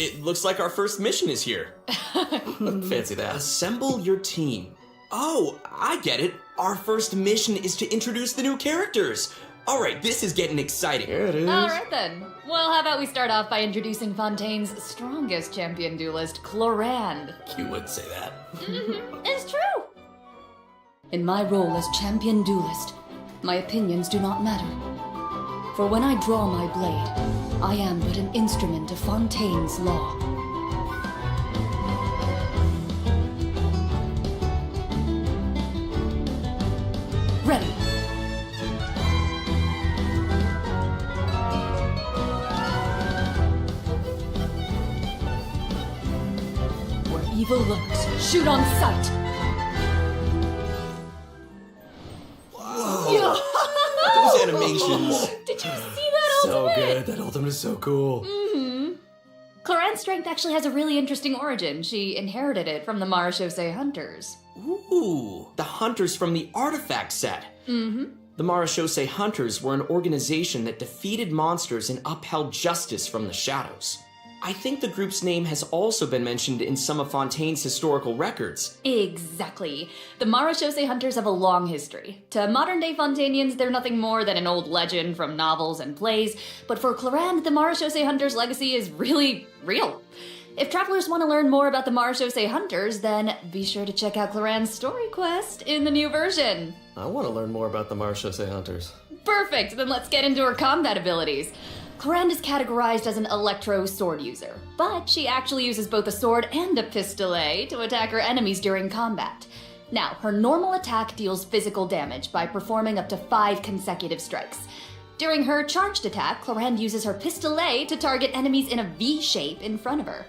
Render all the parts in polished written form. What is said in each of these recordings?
it looks like our first mission is here. Fancy that. Assemble your team. Oh, I get it. Our first mission is to introduce the new characters. All right, this is getting exciting. Here it is. All right then. Well, how about we start off by introducing Fontaine's strongest champion duelist, Clorinde. You would say that. It's true. In my role as champion duelist, my opinions do not matter. For when I draw my blade, I am but an instrument of Fontaine's law. Ready. Where evil lurks, shoot on sight. Whoa. Those animations. Did you see that So ultimate? good. That ultimate is so cool. Clorinde's strength actually has a really interesting origin. She inherited it from the Marechaussee Hunters. Ooh, the hunters from the artifact set. The Marechaussee Hunters were an organization that defeated monsters and upheld justice from the shadows. I think the group's name has also been mentioned in some of Fontaine's historical records. Exactly. The Marechaussee Hunters have a long history. To modern-day Fontainians, they're nothing more than an old legend from novels and plays, but for Clorinde, the Marechaussee Hunters' legacy is really real. If travelers want to learn more about the Marechaussee Hunters, then be sure to check out Clorinde's story quest in the new version. I want to learn more about the Marechaussee Hunters. Perfect, then let's get into her combat abilities. Clorinde is categorized as an electro sword user, but she actually uses both a sword and a pistolet to attack her enemies during combat. Now, her normal attack deals physical damage by performing up to 5 consecutive strikes. During her charged attack, Clorinde uses her pistolet to target enemies in a V shape in front of her.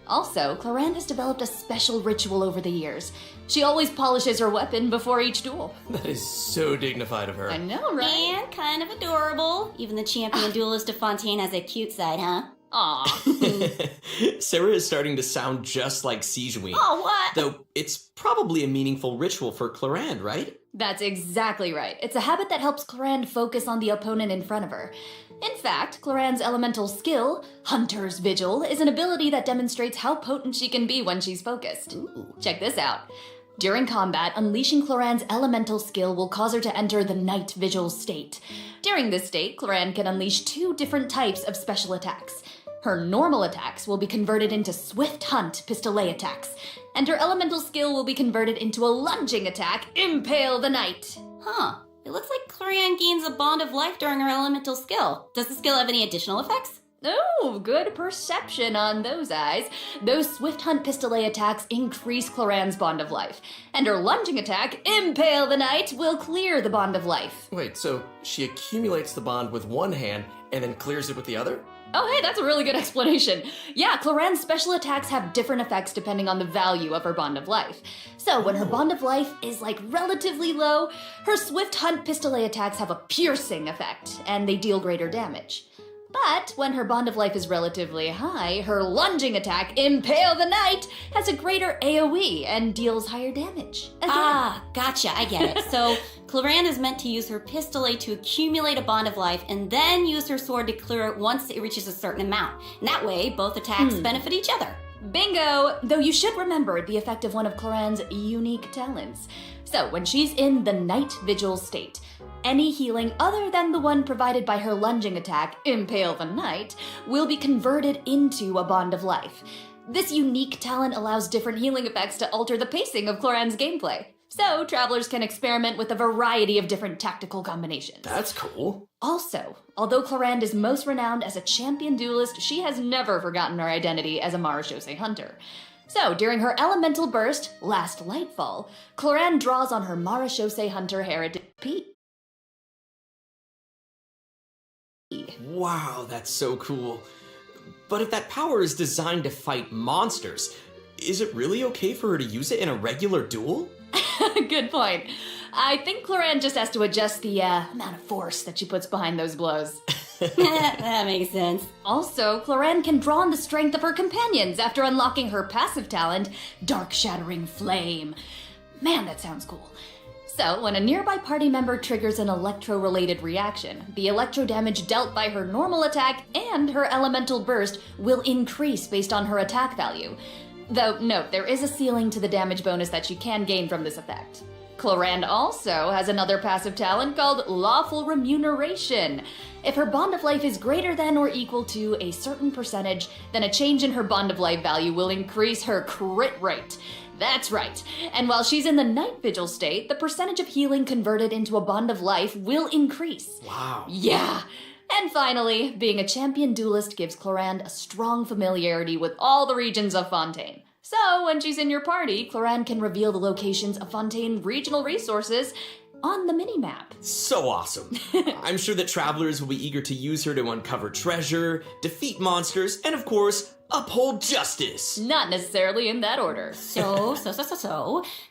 Also, Clorinde has developed a special ritual over the years. She always polishes her weapon before each duel. That is so dignified of her. I know, right? And kind of adorable. Even the champion duelist of Fontaine has a cute side, huh? Aw. Sarah is starting to sound just like Sigewinne. Oh, what? Though it's probably a meaningful ritual for Clorinde, right? That's exactly right. It's a habit that helps Clorinde focus on the opponent in front of her. In fact, Clorinde's elemental skill, Hunter's Vigil, is an ability that demonstrates how potent she can be when she's focused. Ooh. Check this out. During combat, unleashing Clorinde's elemental skill will cause her to enter the Night Vigil state. During this state, Clorinde can unleash 2 different types of special attacks. Her normal attacks will be converted into Swift Hunt pistolet attacks, and her elemental skill will be converted into a lunging attack, Impale the Night. Huh. It looks like Clorinde gains a bond of life during her elemental skill. Does the skill have any additional effects? Oh, good perception on those eyes. Those Swift Hunt pistolet attacks increase Clorinde's bond of life, and her lunging attack, Impale the Night, will clear the bond of life. Wait, so she accumulates the bond with one hand and then clears it with the other? Oh, hey, that's a really good explanation. Yeah, Clorinde's special attacks have different effects depending on the value of her bond of life. So when her bond of life is relatively low, her Swift Hunt pistolet attacks have a piercing effect, and they deal greater damage. But when her bond of life is relatively high, her lunging attack, Impale the Night, has a greater AoE and deals higher damage. Again. Ah, gotcha, I get it. So, Clorinde is meant to use her pistolet to accumulate a bond of life and then use her sword to clear it once it reaches a certain amount. And that way, both attacks benefit each other. Bingo! Though you should remember the effect of one of Clorinde's unique talents. So, when she's in the Night Vigil state, any healing other than the one provided by her lunging attack, Impale the Night, will be converted into a bond of life. This unique talent allows different healing effects to alter the pacing of Clorinde's gameplay, so travelers can experiment with a variety of different tactical combinations. That's cool. Also, although Clorinde is most renowned as a champion duelist, she has never forgotten her identity as a Marechaussee Hunter. So, during her elemental burst, Last Lightfall, Clorinde draws on her Marechaussee Hunter heritage P. Wow, that's so cool. But if that power is designed to fight monsters, is it really okay for her to use it in a regular duel? Good point. I think Clorinde just has to adjust the amount of force that she puts behind those blows. That makes sense. Also, Clorinde can draw on the strength of her companions after unlocking her passive talent, Dark Shattering Flame. Man, that sounds cool. So, when a nearby party member triggers an electro-related reaction, the electro damage dealt by her normal attack and her elemental burst will increase based on her attack value. Though, note, there is a ceiling to the damage bonus that she can gain from this effect. Clorinde also has another passive talent called Lawful Remuneration. If her bond of life is greater than or equal to a certain percentage, then a change in her bond of life value will increase her crit rate. That's right. And while she's in the night vigil state, the percentage of healing converted into a bond of life will increase. Wow. Yeah. And finally, being a champion duelist gives Clorinde a strong familiarity with all the regions of Fontaine. So, when she's in your party, Clorinde can reveal the locations of Fontaine regional resources on the minimap. So awesome. I'm sure that travelers will be eager to use her to uncover treasure, defeat monsters, and of course, uphold justice. Not necessarily in that order. So,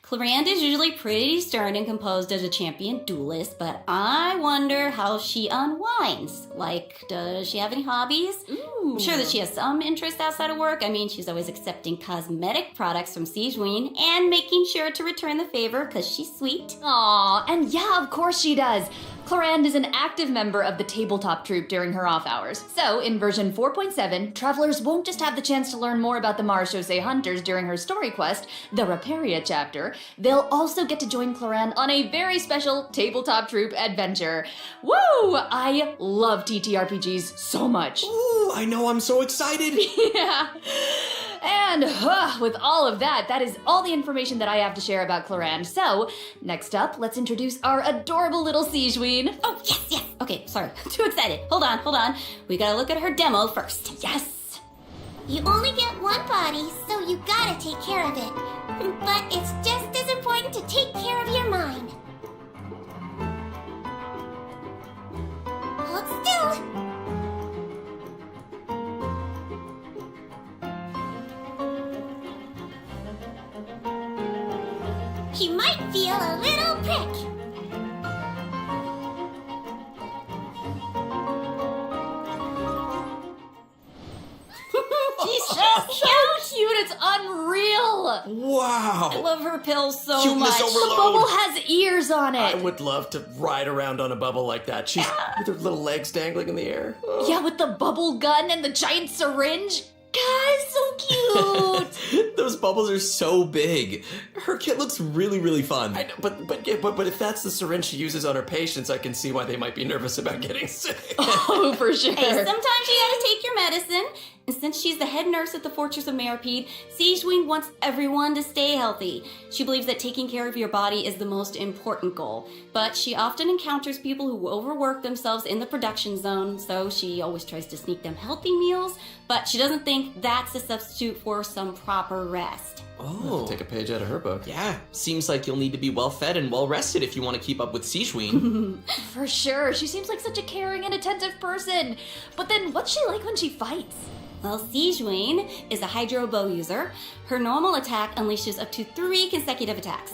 Clorinde is usually pretty stern and composed as a champion duelist, but I wonder how she unwinds. Like, does she have any hobbies? Ooh. I'm sure that she has some interest outside of work. I mean, she's always accepting cosmetic products from Sigewinne and making sure to return the favor because she's sweet. Aw, and yeah, of course she does. Clorinde is an active member of the tabletop troupe during her off hours. So, in version 4.7, travelers won't just have the chance to learn more about the Marechaussee Hunters during her story quest, the Raparia chapter, they'll also get to join Clorinde on a very special tabletop troupe adventure. Woo! I love TTRPGs so much. Ooh, I know, I'm so excited. Yeah. And with all of that, that is all the information that I have to share about Clorinde. So, next up, let's introduce our adorable little Sigewinne. Oh, yes. Okay, sorry. Too excited. Hold on. We gotta look at her demo first. Yes. You only get one body, so you gotta take care of it. But it's just as important to take care of your mind. Hold still. She might feel a little prick. She's so cute, it's unreal. I Wow. love her pills so Cuteness much. overload. The bubble has ears on I it. would love to ride around on a bubble like that. She's with her little legs dangling in the air. Oh. Yeah, with the bubble gun and the giant syringe. God, so cute. Those bubbles are so big. Her kit looks really, really fun. I know, but if that's the syringe she uses on her patients, I can see why they might be nervous about getting sick. Oh, for sure. Hey, sometimes you gotta take your medicine. And since she's the head nurse at the Fortress of Meripede, Sigewinne wants everyone to stay healthy. She believes that taking care of your body is the most important goal. But she often encounters people who overwork themselves in the production zone, so she always tries to sneak them healthy meals, but she doesn't think that's a substitute for some proper rest. Oh. Take a page out of her book. Yeah, seems like you'll need to be well fed and well rested if you want to keep up with Sigewinne. For sure. She seems like such a caring and attentive person. But then what's she like when she fights? Well, Sigewinne is a hydro bow user. Her normal attack unleashes up to 3 consecutive attacks.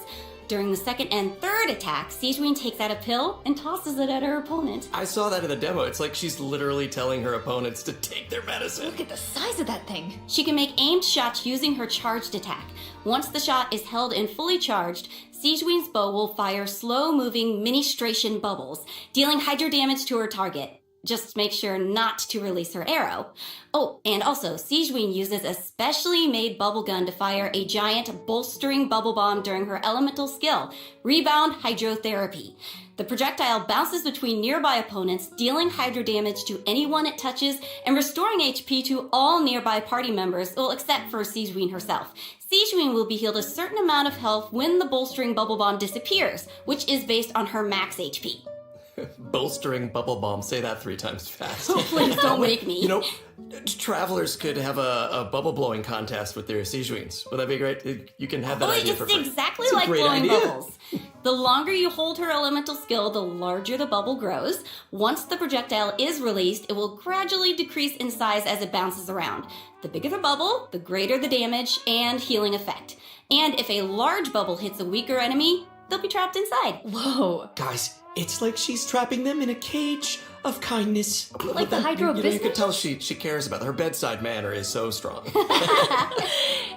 During the second and third attack, Sigewinne takes out a pill and tosses it at her opponent. I saw that in the demo. It's like she's literally telling her opponents to take their medicine. Look at the size of that thing. She can make aimed shots using her charged attack. Once the shot is held and fully charged, Sigewinne's bow will fire slow-moving ministration bubbles, dealing hydro damage to her target. Just make sure not to release her arrow. Oh, and also, Sigewinne uses a specially made bubble gun to fire a giant bolstering bubble bomb during her elemental skill, Rebound Hydrotherapy. The projectile bounces between nearby opponents, dealing hydro damage to anyone it touches and restoring HP to all nearby party members, well, except for Sigewinne herself. Sigewinne will be healed a certain amount of health when the bolstering bubble bomb disappears, which is based on her max HP. Bolstering bubble bomb. Say that 3 times fast. Please don't make me. You know, travelers could have a bubble blowing contest with their Sigewinnes. Would that be great? You can have that idea for free. It's exactly It's a like great blowing idea. bubbles. The longer you hold her elemental skill, the larger the bubble grows. Once the projectile is released, it will gradually decrease in size as it bounces around. The bigger the bubble, the greater the damage and healing effect. And if a large bubble hits a weaker enemy, they'll be trapped inside. Whoa. Guys, It's like she's trapping them in a cage of kindness. Like the hydro You business? can tell she cares about it. Her bedside manner is so strong.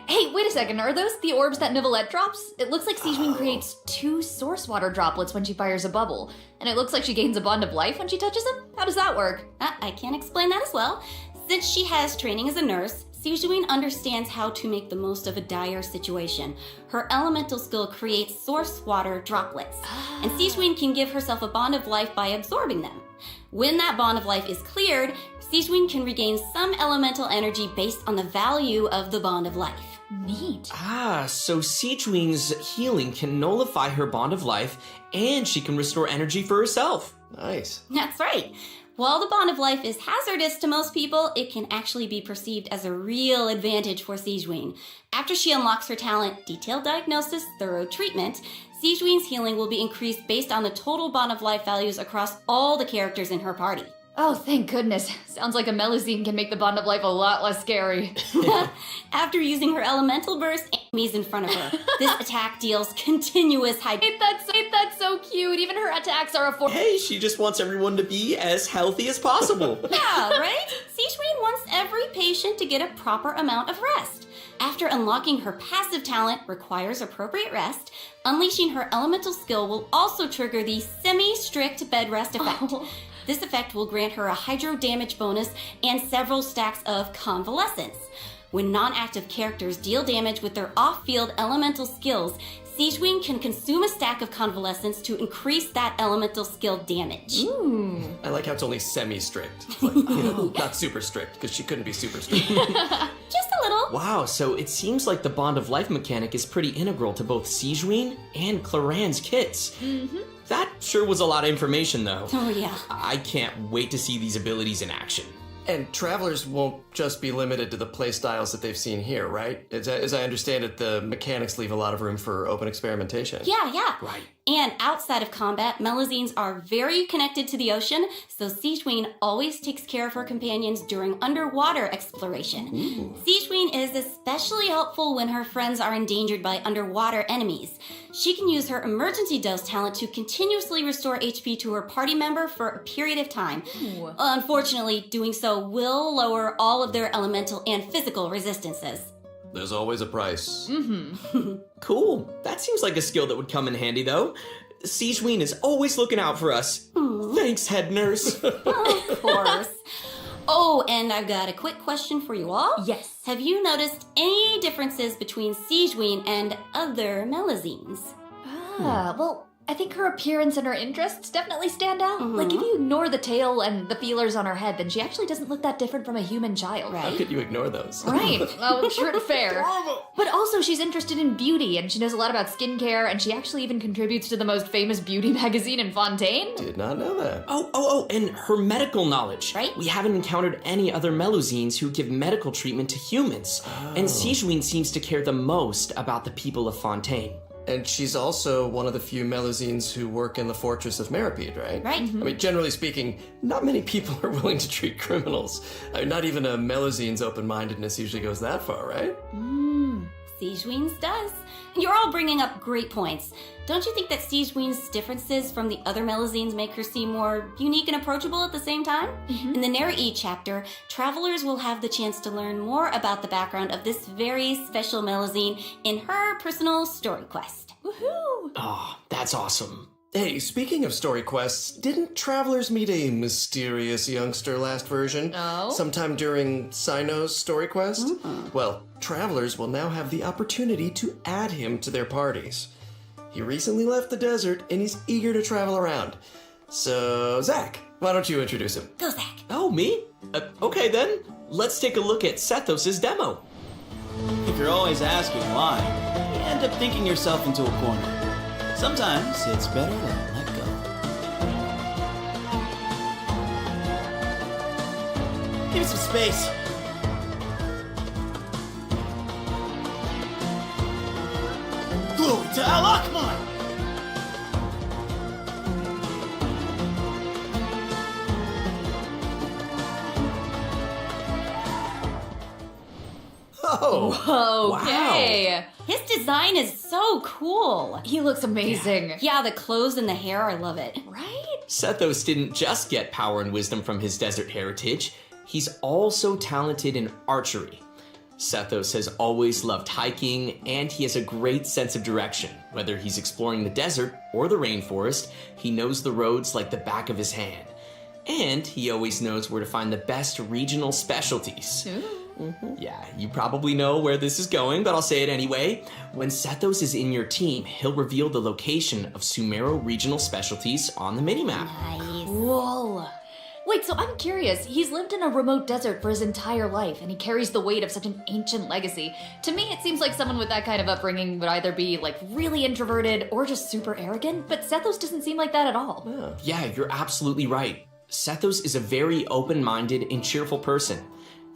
Hey, wait a second. Are those the orbs that Nivelette drops? It looks like Sigewinne creates 2 source water droplets when she fires a bubble. And it looks like she gains a bond of life when she touches them? How does that work? I can explain that as well. Since she has training as a nurse, Sigewinne understands how to make the most of a dire situation. Her elemental skill creates source water droplets, and Sigewinne can give herself a bond of life by absorbing them. When that bond of life is cleared, Sigewinne can regain some elemental energy based on the value of the bond of life. Neat. So Sigewinne's healing can nullify her bond of life, and she can restore energy for herself. Nice. That's right. While the bond of life is hazardous to most people, it can actually be perceived as a real advantage for Sigewinne. After she unlocks her talent, Detailed Diagnosis, Thorough Treatment, Sigewinne's healing will be increased based on the total bond of life values across all the characters in her party. Oh, thank goodness. Sounds like a Melusine can make the bond of life a lot less scary. After using her elemental burst, enemies in front of her. This attack deals continuous high. That's so cute. Even her attacks are a force. Hey, she just wants everyone to be as healthy as possible. Yeah, right? Sigewinne wants every patient to get a proper amount of rest. After unlocking her passive talent requires appropriate rest, unleashing her elemental skill will also trigger the semi-strict bed rest effect. This effect will grant her a hydro damage bonus and several stacks of convalescence. When non-active characters deal damage with their off-field elemental skills, Sigewinne can consume a stack of convalescence to increase that elemental skill damage. I like how it's only semi-strict. Like, not super strict, because she couldn't be super strict. Just a little. Wow, so it seems like the bond of life mechanic is pretty integral to both Sigewinne and Clorinde's kits. That sure was a lot of information, though. Oh, yeah. I can't wait to see these abilities in action. And travelers won't just be limited to the playstyles that they've seen here, right? As I understand it, the mechanics leave a lot of room for open experimentation. Yeah. Right. And outside of combat, Melusines are very connected to the ocean, so Sigewinne always takes care of her companions during underwater exploration. Sigewinne is especially helpful when her friends are endangered by underwater enemies. She can use her emergency dose talent to continuously restore HP to her party member for a period of time. Unfortunately, doing so will lower all of their elemental and physical resistances. There's always a price. Cool. That seems like a skill that would come in handy, though. Sigewinne is always looking out for us. Thanks, head nurse. Of course. Oh, and I've got a quick question for you all. Yes. Have you noticed any differences between Sigewinne and other Melusines? Well, I think her appearance and her interests definitely stand out. Like, if you ignore the tail and the feelers on her head, then she actually doesn't look that different from a human child. How could you ignore those? Right. Well, sure, fair. But also, she's interested in beauty, and she knows a lot about skincare, and she actually even contributes to the most famous beauty magazine in Fontaine. Did not know that. Oh, and her medical knowledge. Right. We haven't encountered any other Melusines who give medical treatment to humans. And Sigewinne seems to care the most about the people of Fontaine. And she's also one of the few Melusines who work in the Fortress of Meripede, right? Right. I mean, generally speaking, not many people are willing to treat criminals. I mean, not even a Melusine's open-mindedness usually goes that far, right? Sigewinne's does. You're all bringing up great points. Don't you think that Sigewinne's differences from the other Melusines make her seem more unique and approachable at the same time? In the Narrate chapter, travelers will have the chance to learn more about the background of this very special Melusine in her personal story quest. Woohoo! Oh, that's awesome. Hey, speaking of story quests, didn't travelers meet a mysterious youngster last version? Oh? Sometime during Sino's story quest? Well, travelers will now have the opportunity to add him to their parties. He recently left the desert and he's eager to travel around. So, Zach, why don't you introduce him? Go, Zach. Oh, me? Okay then. Let's take a look at Sethos' demo. If you're always asking why, you end up thinking yourself into a corner. Sometimes it's better to let go. Give me some space. Glory to Al-Akmar! Oh, Okay. His design is so cool. He looks amazing. Yeah, the clothes and the hair, I love it. Right? Sethos didn't just get power and wisdom from his desert heritage, he's also talented in archery. Sethos has always loved hiking, and he has a great sense of direction. Whether he's exploring the desert or the rainforest, he knows the roads like the back of his hand. And he always knows where to find the best regional specialties. Yeah, you probably know where this is going, but I'll say it anyway. When Sethos is in your team, he'll reveal the location of Sumeru regional specialties on the minimap. Nice. Cool. Wait, so I'm curious. He's lived in a remote desert for his entire life, and he carries the weight of such an ancient legacy. To me, it seems like someone with that kind of upbringing would either be, like, really introverted or just super arrogant, but Sethos doesn't seem like that at all. Yeah, you're absolutely right. Sethos is a very open-minded and cheerful person.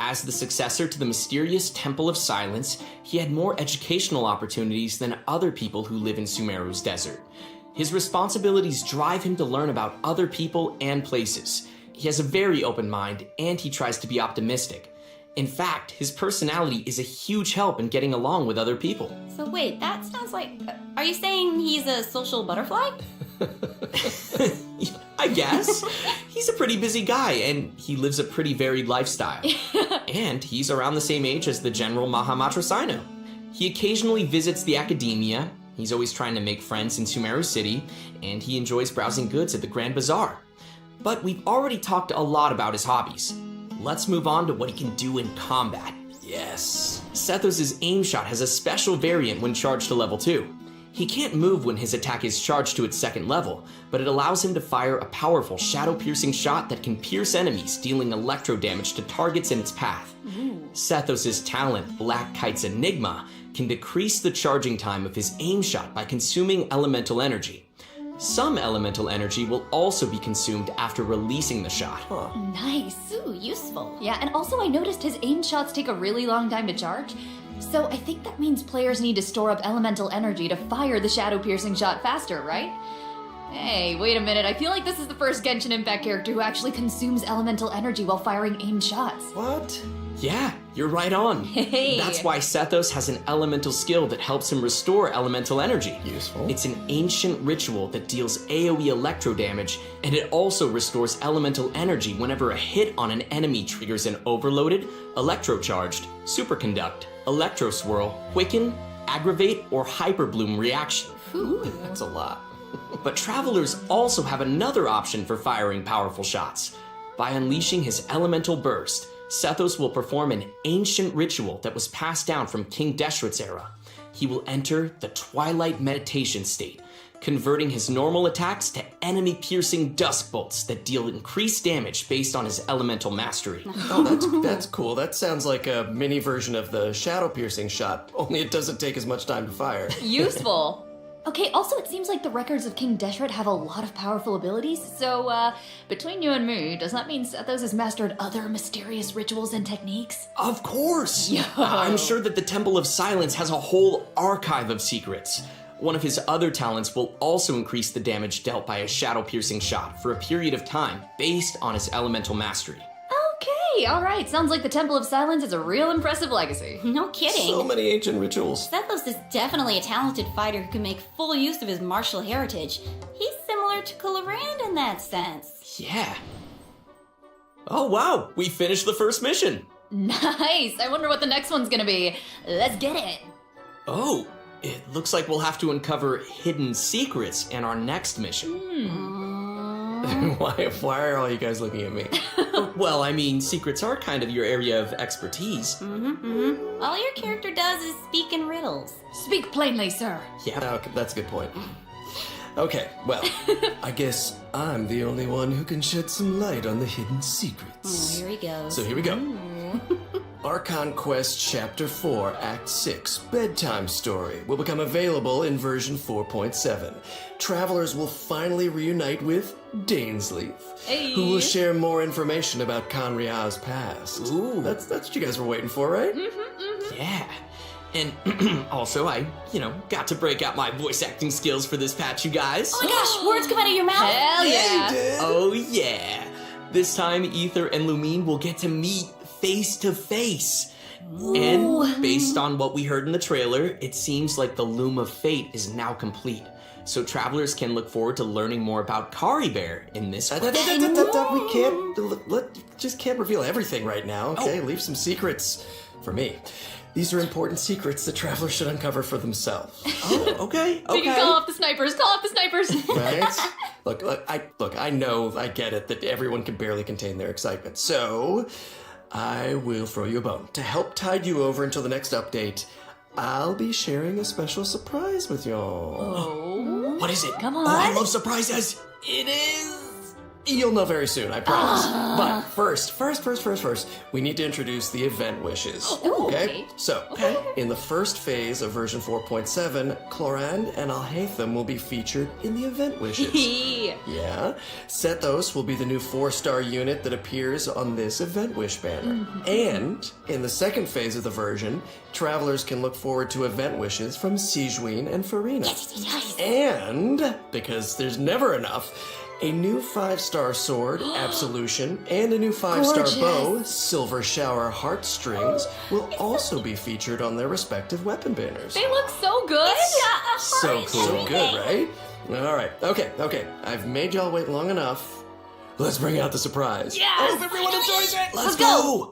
As the successor to the mysterious Temple of Silence, he had more educational opportunities than other people who live in Sumeru's desert. His responsibilities drive him to learn about other people and places. He has a very open mind, and he tries to be optimistic. In fact, his personality is a huge help in getting along with other people. So wait, that sounds like... Are you saying he's a social butterfly? I guess. He's a pretty busy guy, and he lives a pretty varied lifestyle. And he's around the same age as the General Mahamatra Sino. He occasionally visits the academia, he's always trying to make friends in Sumeru City, and he enjoys browsing goods at the Grand Bazaar. But we've already talked a lot about his hobbies. Let's move on to what he can do in combat. Yes. Sethos' aim shot has a special variant when charged to level 2. He can't move when his attack is charged to its second level, but it allows him to fire a powerful shadow-piercing shot that can pierce enemies, dealing electro damage to targets in its path. Sethos' talent, Black Kite's Enigma, can decrease the charging time of his aim shot by consuming elemental energy. Some elemental energy will also be consumed after releasing the shot. Nice. Ooh, useful. Yeah, and also I noticed his aim shots take a really long time to charge. So I think that means players need to store up elemental energy to fire the shadow-piercing shot faster, right? Hey, wait a minute. I feel like this is the first Genshin Impact character who actually consumes elemental energy while firing aimed shots. What? Yeah, you're right on. Hey. That's why Sethos has an elemental skill that helps him restore elemental energy. Useful. It's an ancient ritual that deals AoE electro damage, and it also restores elemental energy whenever a hit on an enemy triggers an overloaded, electrocharged, superconduct, electro swirl, quicken, aggravate, or hyperbloom reaction. That's a lot. But travelers also have another option for firing powerful shots. By unleashing his elemental burst, Sethos will perform an ancient ritual that was passed down from King Deshret's era. He will enter the Twilight Meditation state, converting his normal attacks to enemy-piercing dusk bolts that deal increased damage based on his elemental mastery. Oh, that's cool. That sounds like a mini version of the shadow-piercing shot, only it doesn't take as much time to fire. Useful. Okay, also it seems like the records of King Deshret have a lot of powerful abilities, so, between you and me, does that mean Sethos has mastered other mysterious rituals and techniques? Of course! Yo. I'm sure that the Temple of Silence has a whole archive of secrets. One of his other talents will also increase the damage dealt by a shadow-piercing shot for a period of time based on his elemental mastery. Okay, alright, sounds like the Temple of Silence is a real impressive legacy. No kidding. So many ancient rituals. Sethos is definitely a talented fighter who can make full use of his martial heritage. He's similar to Clorinde in that sense. Yeah. Oh wow, we finished the first mission. Nice, I wonder what the next one's gonna be. Let's get it. Oh, it looks like we'll have to uncover hidden secrets in our next mission. Why are all you guys looking at me? Well, I mean, secrets are kind of your area of expertise. All your character does is speak in riddles. Speak plainly, sir. Yeah. Okay, that's a good point. Okay, well, I guess I'm the only one who can shed some light on the hidden secrets. Here he goes. So here we go. Archon Quest Chapter 4, Act 6, Bedtime Story will become available in version 4.7. Travelers will finally reunite with Dainsleif, who will share more information about Conria's past. Ooh. That's what you guys were waiting for, right? Yeah. And also, I, got to break out my voice acting skills for this patch, you guys. Oh my gosh, words come out of your mouth? Hell yeah. You did. Oh yeah. This time, Ether and Lumine will get to meet face to face. And based on what we heard in the trailer, it seems like the Loom of Fate is now complete. So travelers can look forward to learning more about Kari Bear in this quest. We just can't reveal everything right now, okay? Leave some secrets for me. These are important secrets that travelers should uncover for themselves. Oh, okay. We can call off the snipers. Call off the snipers. Right? I know, I get it, that everyone can barely contain their excitement. So, I will throw you a bone. To help tide you over until the next update, I'll be sharing a special surprise with y'all. Oh. What is it? Come on. Oh, I love surprises. It is... You'll know very soon, I promise. But first, we need to introduce the event wishes. Okay. So, in the first phase of version 4.7, Clorinde and Alhaitham will be featured in the event wishes. Yeah. Sethos will be the new 4-star unit that appears on this event wish banner. And in the second phase of the version, travelers can look forward to event wishes from Sigewinne and Farina. And, because there's never enough, a new 5-star sword, Absolution, and a new 5-star bow, Silver Shower Heartstrings, will also be featured on their respective weapon banners. They look so good. So cool. So good, right? Alright, okay. I've made y'all wait long enough. Let's bring out the surprise. Yes! I hope everyone enjoys it! Let's go.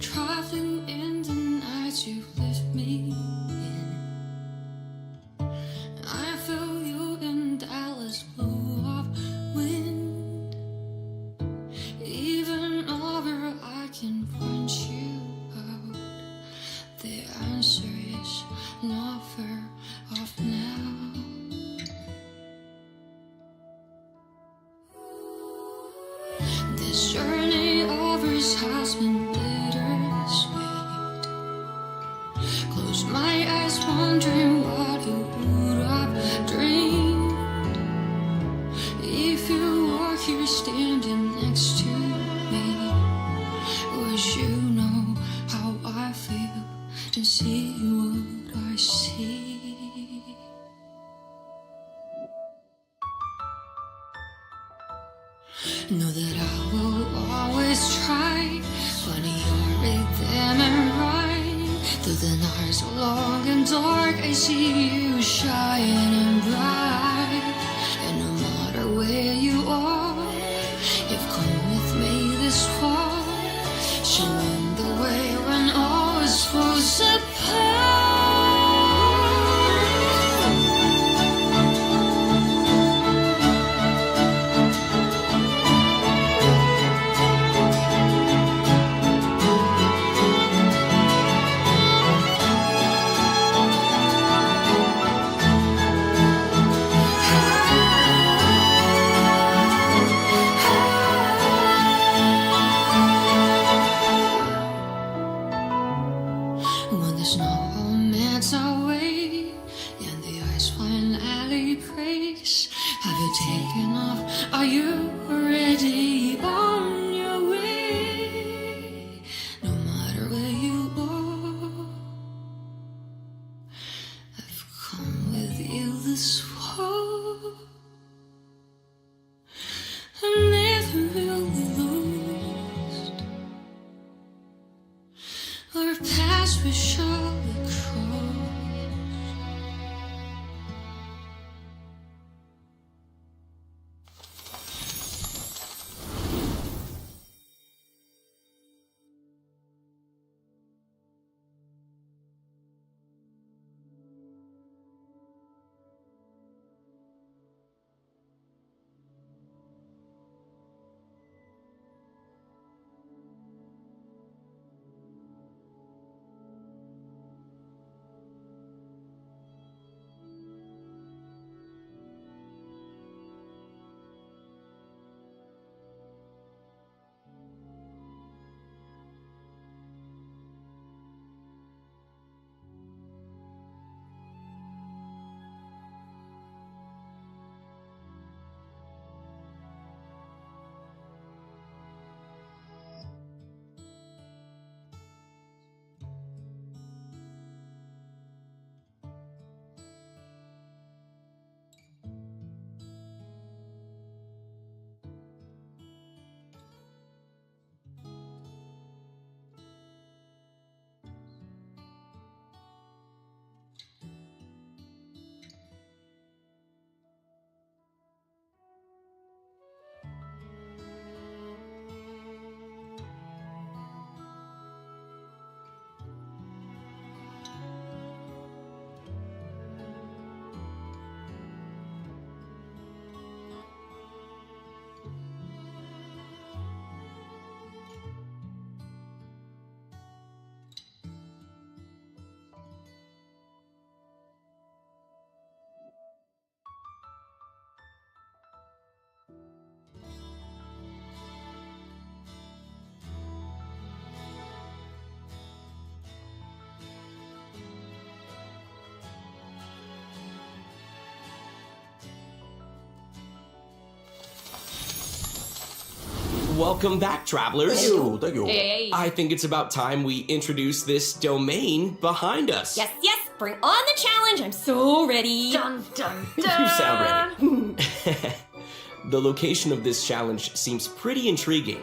Traveling in the night you left me in. I feel you in Dallas, blow up wind. Even over I can point you out. The answer is not far off now. This journey overs has been bittersweet. Close my eyes, wondering what you would have dreamed. If you were here standing next to me, would you know how I feel and see what I see? Know that I will always try, funny your rhythm and rhyme. Through the night so long and dark, I see you shining bright. And no matter where you are, you've come with me this far, showing the way when all is falls apart. When the snow melts away and the ice finally breaks, have you taken off? Are you already on your way? No matter where you are, I've come with you this far. I'm never really lost. Our paths we shall cross. Welcome back, travelers. Thank you. Hey. I think it's about time we introduce this domain behind us. Yes, bring on the challenge. I'm so ready. Dun, dun, You sound ready. The location of this challenge seems pretty intriguing.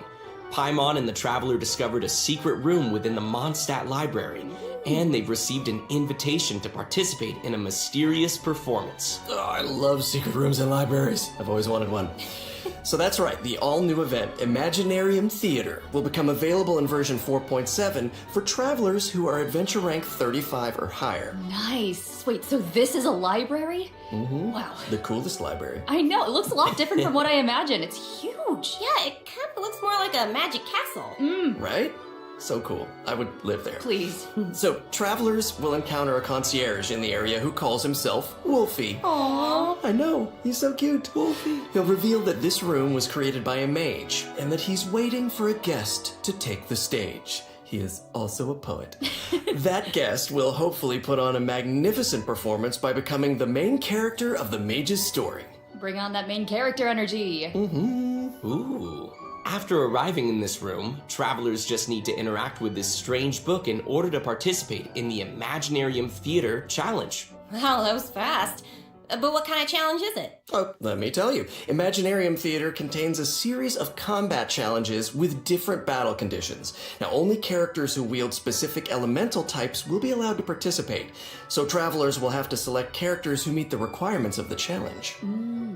Paimon and the Traveler discovered a secret room within the Mondstadt Library, and they've received an invitation to participate in a mysterious performance. Oh, I love secret rooms and libraries. I've always wanted one. So that's right, the all-new event, Imaginarium Theater, will become available in version 4.7 for travelers who are adventure rank 35 or higher. Nice. Wait, so this is a library? Mm-hmm. Wow. The coolest library. I know, it looks a lot different from what I imagined. It's huge. Yeah, it kind of looks more like a magic castle. Right? So cool. I would live there. Please. So, travelers will encounter a concierge in the area who calls himself Wolfie. Aww. I know, he's so cute. Wolfie. He'll reveal that this room was created by a mage, and that he's waiting for a guest to take the stage. He is also a poet. That guest will hopefully put on a magnificent performance by becoming the main character of the mage's story. Bring on that main character energy. Ooh. After arriving in this room, travelers just need to interact with this strange book in order to participate in the Imaginarium Theater Challenge. Wow, that was fast. But what kind of challenge is it? Oh, let me tell you. Imaginarium Theater contains a series of combat challenges with different battle conditions. Now, only characters who wield specific elemental types will be allowed to participate, so travelers will have to select characters who meet the requirements of the challenge.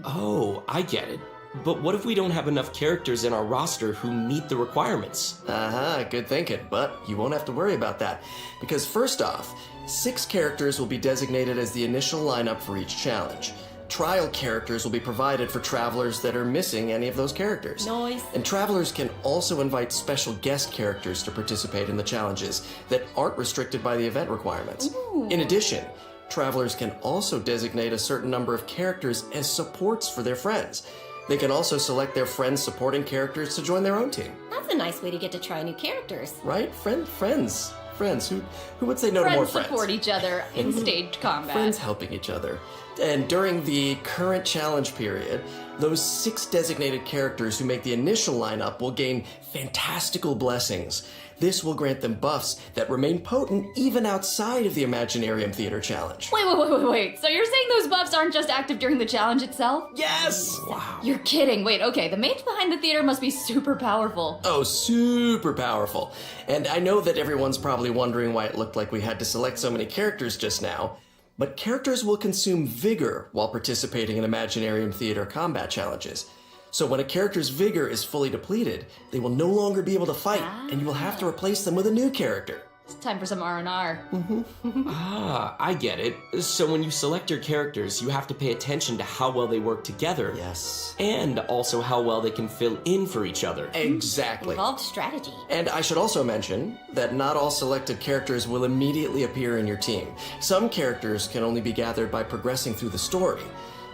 Oh, I get it. But what if we don't have enough characters in our roster who meet the requirements? Good thinking, but you won't have to worry about that. Because first off, 6 characters will be designated as the initial lineup for each challenge. Trial characters will be provided for travelers that are missing any of those characters. Nice. And travelers can also invite special guest characters to participate in the challenges that aren't restricted by the event requirements. In addition, travelers can also designate a certain number of characters as supports for their friends. They can also select their friends' supporting characters to join their own team. That's a nice way to get to try new characters. Right? Friends. Who would say no to more friends? Support each other in staged combat. Friends helping each other. And during the current challenge period, those 6 designated characters who make the initial lineup will gain fantastical blessings. This will grant them buffs that remain potent even outside of the Imaginarium Theater Challenge. Wait. So you're saying those buffs aren't just active during the challenge itself? Yes! Wow. You're kidding. Wait, okay, the mage behind the theater must be super powerful. Oh, super powerful. And I know that everyone's probably wondering why it looked like we had to select so many characters just now, but characters will consume vigor while participating in Imaginarium Theater combat challenges. So when a character's vigor is fully depleted, they will no longer be able to fight, and you will have to replace them with a new character. It's time for some R&R. I get it. So when you select your characters, you have to pay attention to how well they work together. Yes. And also how well they can fill in for each other. Exactly. Involved strategy. And I should also mention that not all selected characters will immediately appear in your team. Some characters can only be gathered by progressing through the story.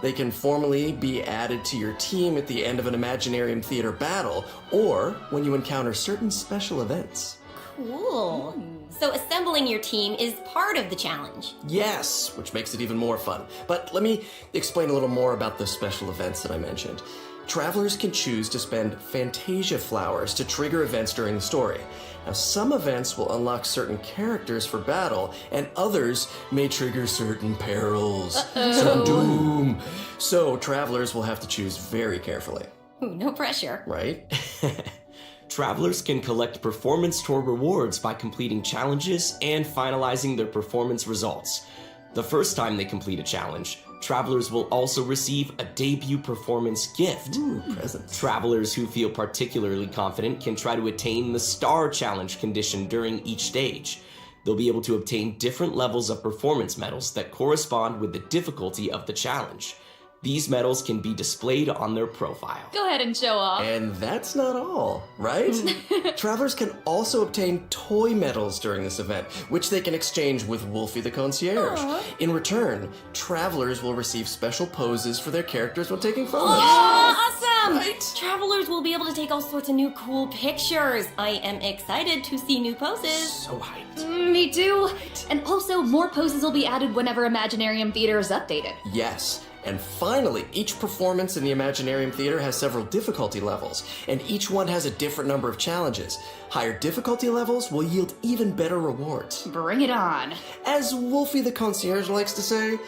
They can formally be added to your team at the end of an Imaginarium Theater battle, or when you encounter certain special events. Cool. So assembling your team is part of the challenge. Yes, which makes it even more fun. But let me explain a little more about the special events that I mentioned. Travelers can choose to spend Fantasia flowers to trigger events during the story. Now, some events will unlock certain characters for battle, and others may trigger certain perils, certain doom. So, travelers will have to choose very carefully. Ooh, no pressure. Right? Travelers can collect performance tour rewards by completing challenges and finalizing their performance results. The first time they complete a challenge, travelers will also receive a debut performance gift. Ooh, presents. Travelers who feel particularly confident can try to attain the Star Challenge condition during each stage. They'll be able to obtain different levels of performance medals that correspond with the difficulty of the challenge. These medals can be displayed on their profile. Go ahead and show off. And that's not all, right? Travelers can also obtain toy medals during this event, which they can exchange with Wolfie the Concierge. In return, travelers will receive special poses for their characters when taking photos. Awesome! awesome! Right? Travelers will be able to take all sorts of new cool pictures. I am excited to see new poses. So hyped. Me too. And also, more poses will be added whenever Imaginarium Theater is updated. Yes. And finally, each performance in the Imaginarium Theater has several difficulty levels, and each one has a different number of challenges. Higher difficulty levels will yield even better rewards. Bring it on. As Wolfie the concierge likes to say,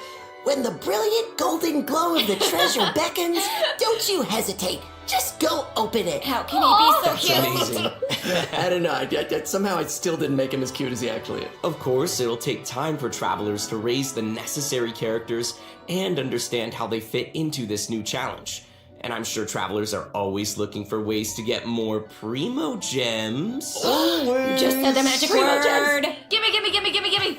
When the brilliant golden glow of the treasure beckons, don't you hesitate. Just go open it. How can he be so cute? amazing. I don't know, somehow I still didn't make him as cute as he actually is. Of course, it'll take time for travelers to raise the necessary characters and understand how they fit into this new challenge. And I'm sure travelers are always looking for ways to get more Primo Gems. Just said the magic word. Gimme.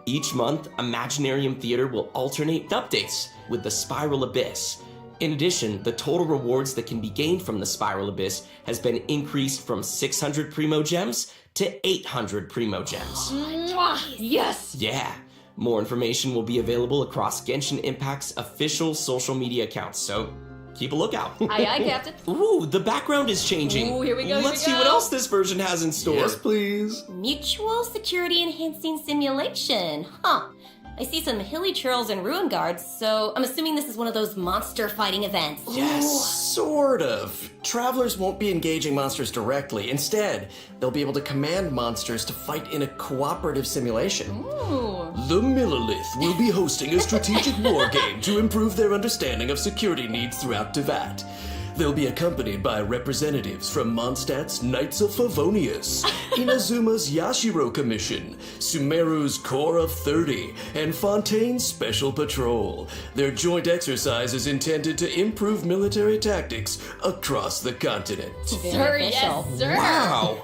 Each month, Imaginarium Theater will alternate with updates with the Spiral Abyss. In addition, the total rewards that can be gained from the Spiral Abyss has been increased from 600 Primo Gems to 800 Primo Gems. Mwah. Yes. Yeah. More information will be available across Genshin Impact's official social media accounts, so keep a lookout. Aye, Captain. Ooh, the background is changing. Ooh, here we go, Let's see what else this version has in store. Yes, please. Mutual security enhancing simulation. Huh. I see some hilly churls and ruin guards, so I'm assuming this is one of those monster fighting events. Yes, sort of. Travelers won't be engaging monsters directly. Instead, they'll be able to command monsters to fight in a cooperative simulation. Ooh. The Millilith will be hosting a strategic war game to improve their understanding of security needs throughout Tevat. They'll be accompanied by representatives from Mondstadt's Knights of Favonius, Inazuma's Yashiro Commission, Sumeru's Corps of 30, and Fontaine's Special Patrol. Their joint exercise is intended to improve military tactics across the continent. Sir, yes, sir. Wow.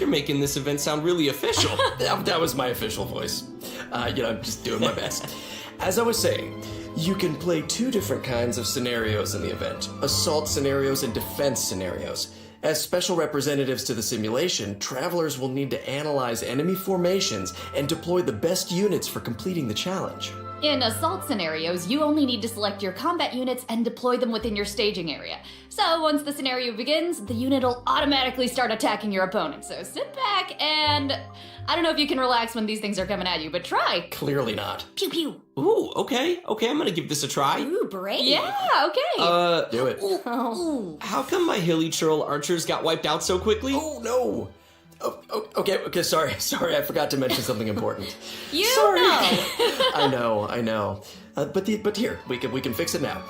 You're making this event sound really official. That was my official voice. I'm just doing my best. As I was saying, you can play two different kinds of scenarios in the event: assault scenarios and defense scenarios. As special representatives to the simulation, travelers will need to analyze enemy formations and deploy the best units for completing the challenge. In assault scenarios, you only need to select your combat units and deploy them within your staging area. So once the scenario begins, the unit will automatically start attacking your opponent. So sit back and... I don't know if you can relax when these things are coming at you, but try. Clearly not. Pew pew. Ooh, okay, I'm gonna give this a try. Ooh, brave. Yeah, okay. Do it. How come my hilly churl archers got wiped out so quickly? Oh, no. Okay, sorry, I forgot to mention something important. You Sorry. know. I know. But here, we can fix it now.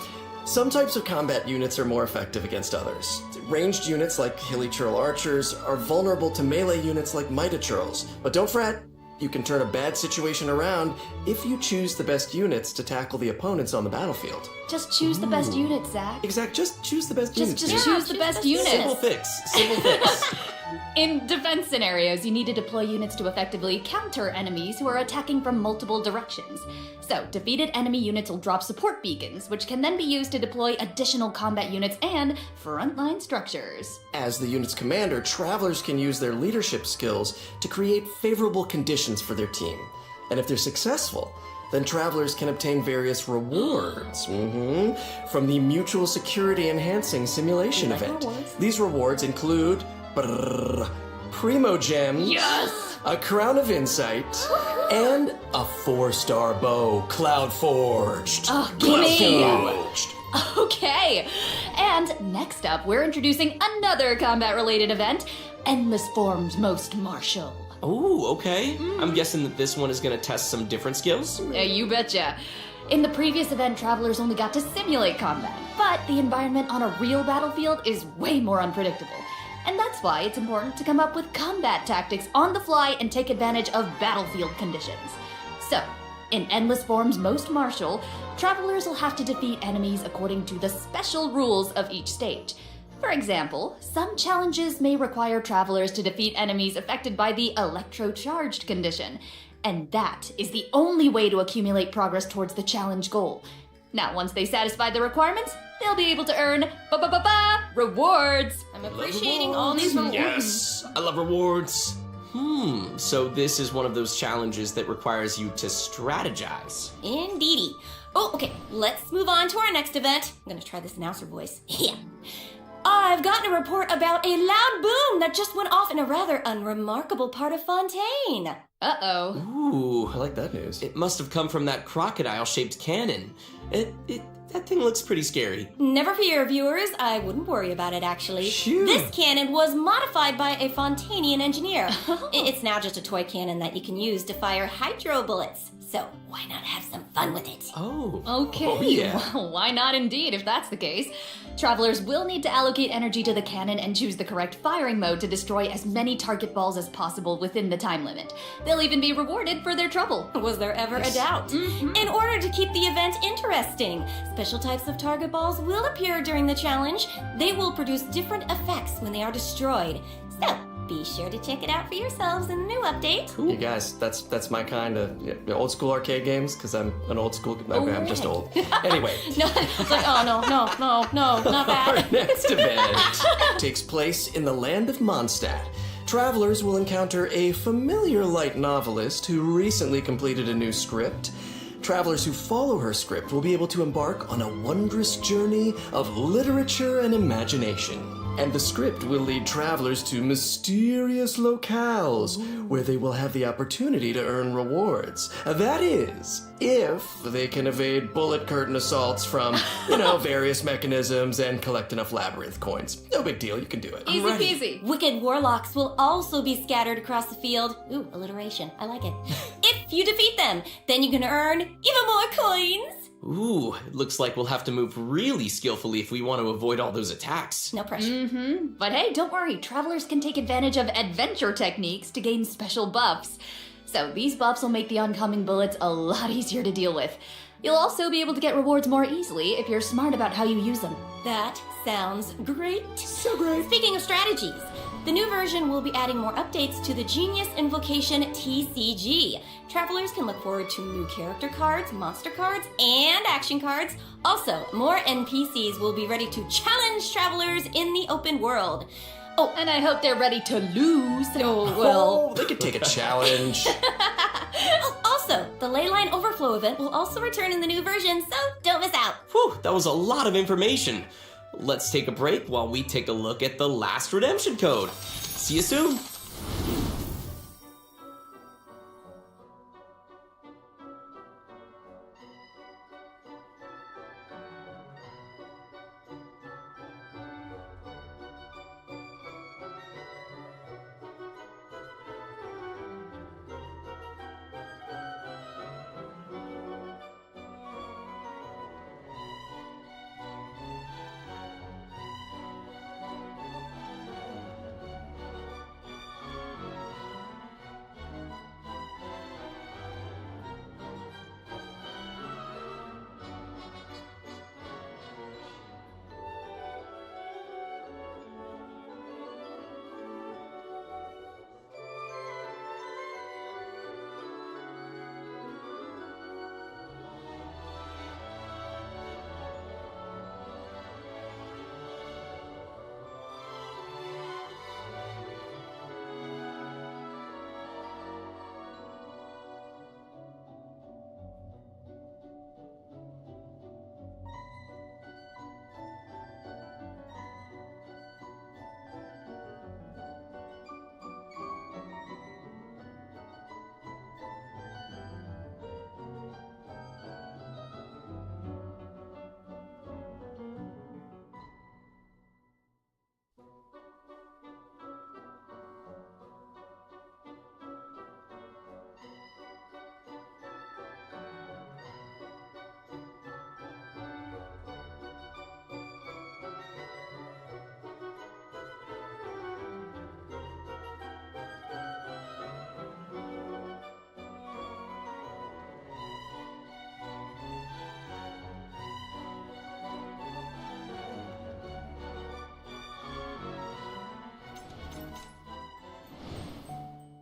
Some types of combat units are more effective against others. Ranged units like hilly churl archers are vulnerable to melee units like Mida churls. But don't fret, you can turn a bad situation around if you choose the best units to tackle the opponents on the battlefield. Just choose the best unit, Zach. Exact, just choose the best units. Just dude. choose the best unit. Simple fix. In defense scenarios, you need to deploy units to effectively counter enemies who are attacking from multiple directions. So, defeated enemy units will drop support beacons, which can then be used to deploy additional combat units and frontline structures. As the unit's commander, travelers can use their leadership skills to create favorable conditions for their team. And if they're successful, then travelers can obtain various rewards from the Mutual Security Enhancing Simulation event. rewards. These rewards include Primo Gems, Yes! a Crown of Insight, and a 4-star bow, Cloud Forged. Oh, gimme! Forged. Okay, and next up, we're introducing another combat-related event, Endless Forms Most Martial. Ooh, okay. I'm guessing that this one is gonna test some different skills. Yeah, you betcha. In the previous event, travelers only got to simulate combat, but the environment on a real battlefield is way more unpredictable. And that's why it's important to come up with combat tactics on the fly and take advantage of battlefield conditions. So, in Endless Forms Most Martial, travelers will have to defeat enemies according to the special rules of each stage. For example, some challenges may require travelers to defeat enemies affected by the electro-charged condition, and that is the only way to accumulate progress towards the challenge goal. Now, once they satisfy the requirements, they'll be able to earn rewards. I'm appreciating all these rewards. Yes, I love rewards. So this is one of those challenges that requires you to strategize. Indeedy. Oh, okay. let's move on to our next event. I'm gonna try this announcer voice. Yeah. I've gotten a report about a loud boom that just went off in a rather unremarkable part of Fontaine. Uh-oh. Ooh, I like that news. It must have come from that crocodile-shaped cannon. That thing looks pretty scary. Never fear, viewers. I wouldn't worry about it, actually. Phew. This cannon was modified by a Fontainian engineer. It's now just a toy cannon that you can use to fire hydro bullets. So why not have some fun with it? Oh. Okay, Oh, yeah. well, why not indeed, if that's the case. Travelers will need to allocate energy to the cannon and choose the correct firing mode to destroy as many target balls as possible within the time limit. They'll even be rewarded for their trouble. Was there ever a doubt? In order to keep the event interesting, special types of target balls will appear during the challenge. They will produce different effects when they are destroyed. So, be sure to check it out for yourselves in the new update. You guys, that's my kind of old school arcade games, because I'm an old school. I'm just old. Anyway. No, it's like, oh, no, not that. Our next event takes place in the land of Mondstadt. Travelers will encounter a familiar light novelist who recently completed a new script. Travelers who follow her script will be able to embark on a wondrous journey of literature and imagination. And the script will lead travelers to mysterious locales where they will have the opportunity to earn rewards. That is, if they can evade bullet curtain assaults from, various mechanisms and collect enough labyrinth coins. No big deal, you can do it. Easy peasy. Wicked warlocks will also be scattered across the field. Ooh, alliteration. I like it. If you defeat them, then you can earn even more coins. Ooh, it looks like we'll have to move really skillfully if we want to avoid all those attacks. No pressure. But hey, don't worry, travelers can take advantage of adventure techniques to gain special buffs. So these buffs will make the oncoming bullets a lot easier to deal with. You'll also be able to get rewards more easily if you're smart about how you use them. That sounds great. So great. Speaking of strategies, the new version will be adding more updates to the Genius Invocation TCG. Travelers can look forward to new character cards, monster cards, and action cards. Also, more NPCs will be ready to challenge travelers in the open world. Oh, and I hope they're ready to lose. Oh, well. Oh, they could take a challenge. Also, the Leyline Overflow event will also return in the new version, so don't miss out. Whew, that was a lot of information. Let's take a break while we take a look at the last redemption code. See you soon.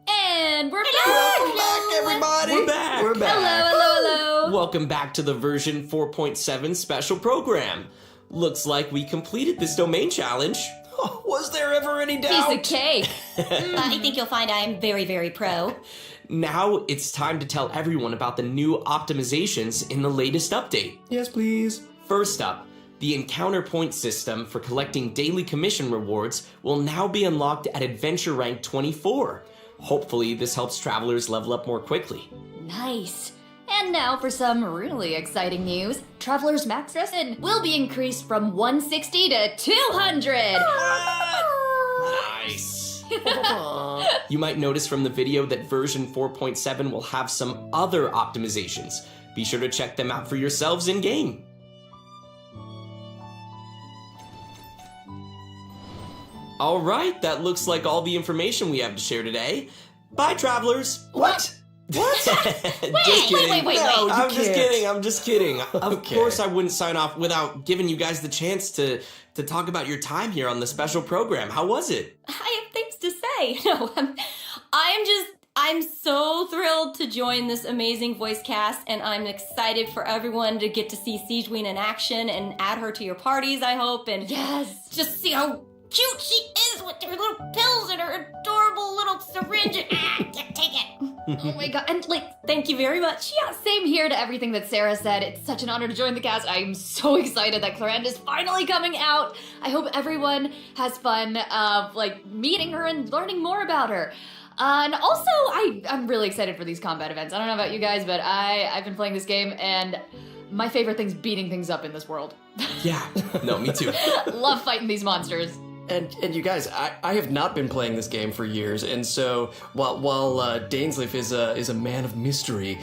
And we're back! Welcome back, everybody. We're back. We're back. Hello. Welcome back to the version 4.7 special program. Looks like we completed this domain challenge. Oh, was there ever any Piece doubt? of cake. I think you'll find I'm very, very pro. Now it's time to tell everyone about the new optimizations in the latest update. Yes, please. First up, the encounter point system for collecting daily commission rewards will now be unlocked at adventure rank 24. Hopefully, this helps travelers level up more quickly. Nice. And now for some really exciting news. Traveler's max dress-in will be increased from 160 to 200. Nice. You might notice from the video that version 4.7 will have some other optimizations. Be sure to check them out for yourselves in-game. Alright, that looks like all the information we have to share today. Bye, travelers! What? Just kidding. Wait. No, I'm you just can't. kidding. I'm just kidding. Of Okay. course, I wouldn't sign off without giving you guys the chance to talk about your time here on the special program. How was it? I have things to say. No, I'm so thrilled to join this amazing voice cast, and I'm excited for everyone to get to see Sigewinne in action and add her to your parties, I hope, and Yes. just see how cute she is with her little pills and her adorable little syringe. Take it. Oh my god. And Thank you very much. yeah, same here to everything that Sarah said. It's such an honor to join the cast. I'm so excited that Clorinde is finally coming out. I hope everyone has fun meeting her and learning more about her. And also, I'm really excited for these combat events. I don't know about you guys, but I've been playing this game, and my favorite thing's beating things up in this world. Yeah. No, me too. Love fighting these monsters. And you guys, I have not been playing this game for years, and so while Dainsleif is a man of mystery,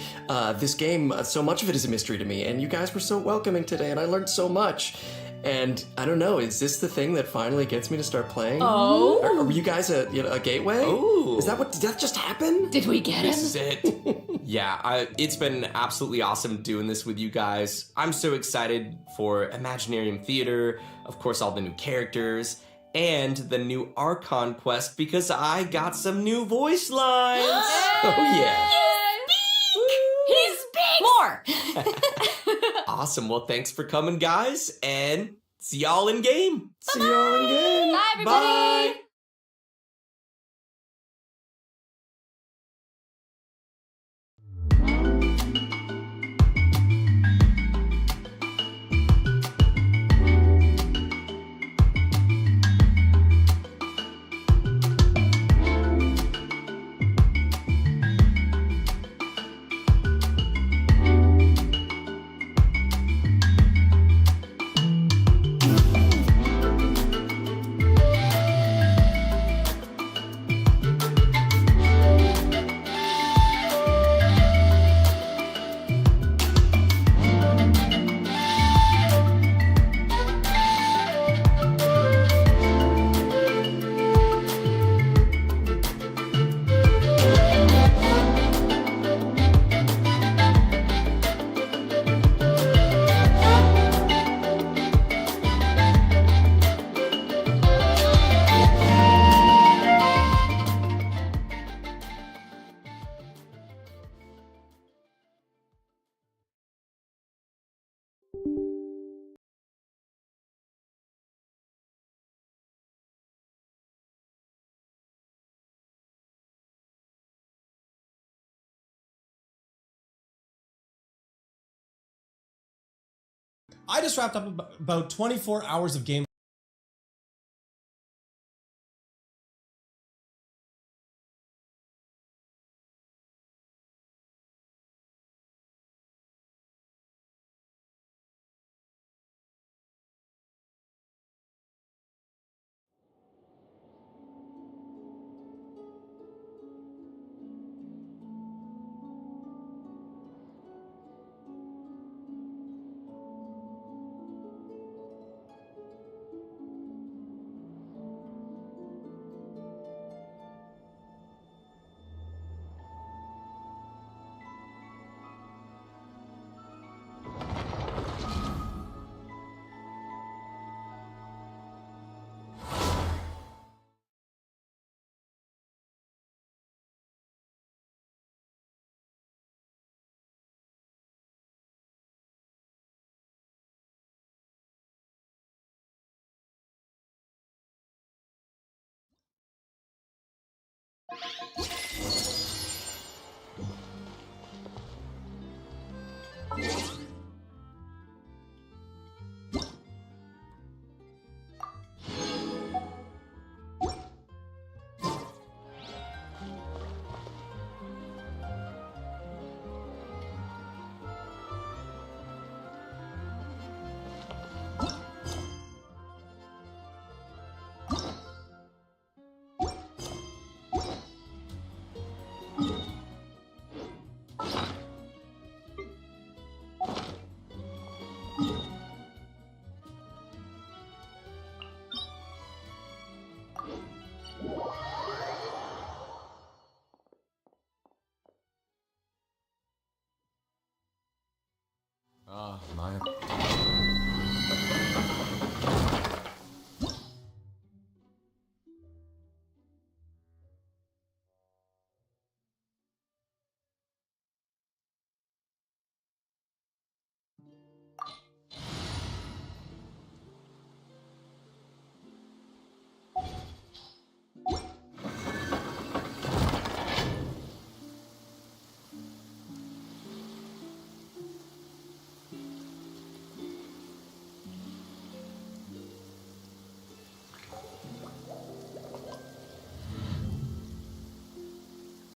this game, so much of it is a mystery to me, and you guys were so welcoming today, and I learned so much. And I don't know, is this the thing that finally gets me to start playing? Oh. Are you guys a gateway? Ooh. Did that just happen? Did we get This him? is it. Yeah, it's been absolutely awesome doing this with you guys. I'm so excited for Imaginarium Theater, of course, all the new characters, and the new Archon quest because I got some new voice lines. Oh yeah. He speaks! More! Awesome. Well, thanks for coming, guys, and see y'all in game. See y'all in game. Bye, everybody. Bye. I just wrapped up about 24 hours of game.